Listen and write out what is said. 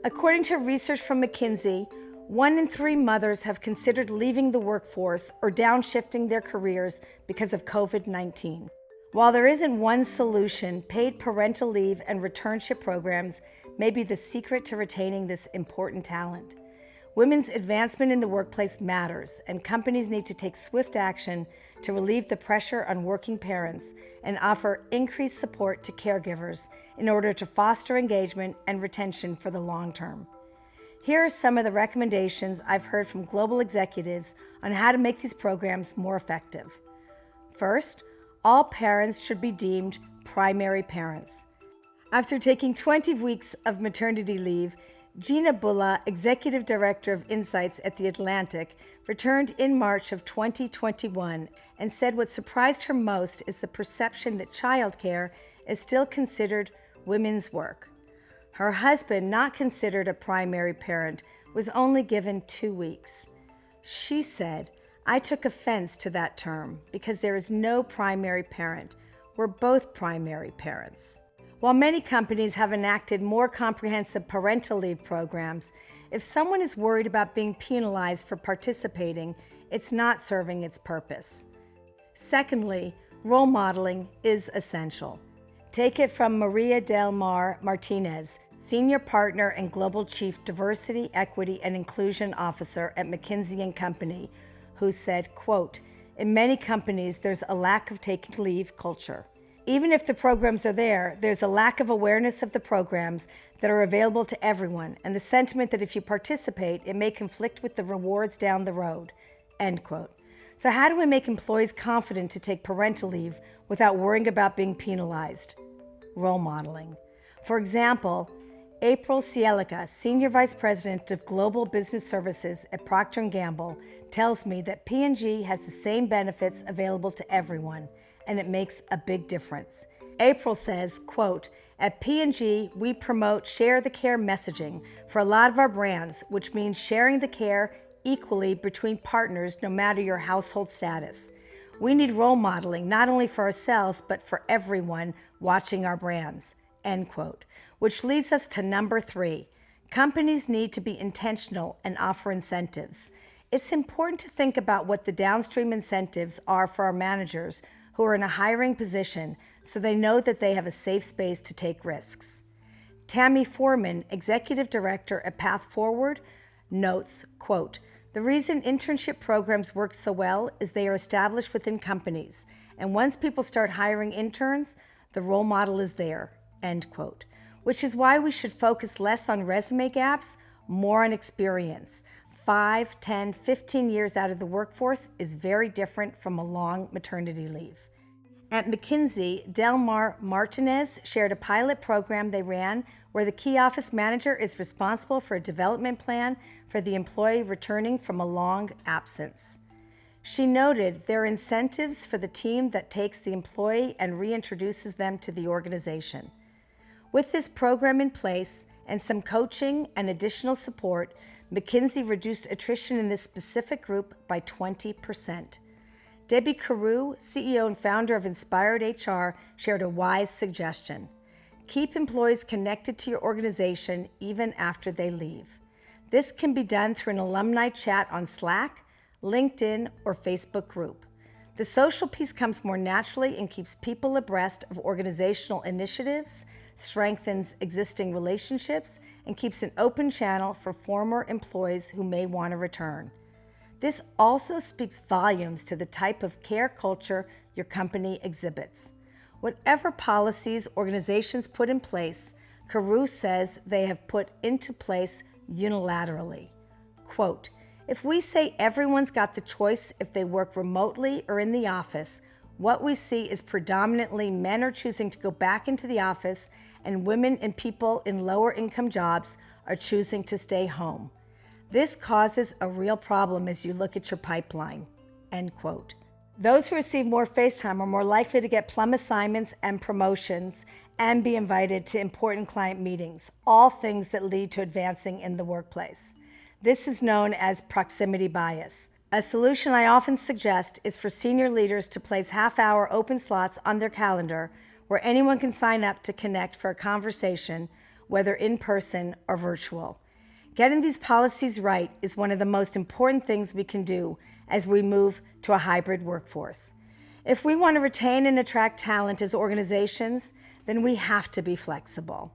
According to research from McKinsey, 1 in 3 mothers have considered leaving the workforce or downshifting their careers because of COVID-19. While there isn't one solution, paid parental leave and returnship programs may be the secret to retaining this important talent. Women's advancement in the workplace matters, and companies need to take swift action to relieve the pressure on working parents and offer increased support to caregivers in order to foster engagement and retention for the long term. Here are some of the recommendations I've heard from global executives on how to make these programs more effective. First, all parents should be deemed primary parents. After taking 20 weeks of maternity leave, Gina Bulla, Executive Director of Insights at The Atlantic, returned in March of 2021 and said what surprised her most is the perception that childcare is still considered women's work. Her husband, not considered a primary parent, was only given 2 weeks. She said, "I took offense to that term because there is no primary parent. We're both primary parents." While many companies have enacted more comprehensive parental leave programs, if someone is worried about being penalized for participating, it's not serving its purpose. Secondly, role modeling is essential. Take it from Maria Del Mar Martinez, Senior Partner and Global Chief Diversity, Equity, and Inclusion Officer at McKinsey & Company, who said, quote, "In many companies, there's a lack of taking leave culture. Even if the programs are there, there's a lack of awareness of the programs that are available to everyone, and the sentiment that if you participate, it may conflict with the rewards down the road," end quote. So how do we make employees confident to take parental leave without worrying about being penalized? Role modeling. For example, April Cielica, Senior Vice President of Global Business Services at Procter & Gamble, tells me that P&G has the same benefits available to everyone, and it makes a big difference. April says, quote, "At P&G, we promote share the care messaging for a lot of our brands, which means sharing the care equally between partners no matter your household status. We need role modeling not only for ourselves, but for everyone watching our brands," end quote. Which leads us to number 3. Companies need to be intentional and offer incentives. It's important to think about what the downstream incentives are for our managers who are in a hiring position so they know that they have a safe space to take risks. Tammy Foreman, Executive Director at Path Forward, notes, quote, "The reason internship programs work so well is they are established within companies, and once people start hiring interns, the role model is there," end quote. Which is why we should focus less on resume gaps, more on experience. 5, 10, 15 years out of the workforce is very different from a long maternity leave. At McKinsey, Del Mar Martinez shared a pilot program they ran where the key office manager is responsible for a development plan for the employee returning from a long absence. She noted there are incentives for the team that takes the employee and reintroduces them to the organization. With this program in place and some coaching and additional support, McKinsey reduced attrition in this specific group by 20%. Debbie Carew, CEO and founder of Inspired HR, shared a wise suggestion. Keep employees connected to your organization even after they leave. This can be done through an alumni chat on Slack, LinkedIn, or Facebook group. The social piece comes more naturally and keeps people abreast of organizational initiatives, strengthens existing relationships, and keeps an open channel for former employees who may want to return. This also speaks volumes to the type of care culture your company exhibits. Whatever policies organizations put in place, Carew says they have put into place unilaterally. Quote, "If we say everyone's got the choice if they work remotely or in the office, what we see is predominantly men are choosing to go back into the office and women and people in lower income jobs are choosing to stay home. This causes a real problem as you look at your pipeline," end quote. Those who receive more face time are more likely to get plum assignments and promotions and be invited to important client meetings, all things that lead to advancing in the workplace. This is known as proximity bias. A solution I often suggest is for senior leaders to place half-hour open slots on their calendar where anyone can sign up to connect for a conversation whether in person or virtual. Getting these policies right is one of the most important things we can do as we move to a hybrid workforce. If we want to retain and attract talent as organizations, then we have to be flexible.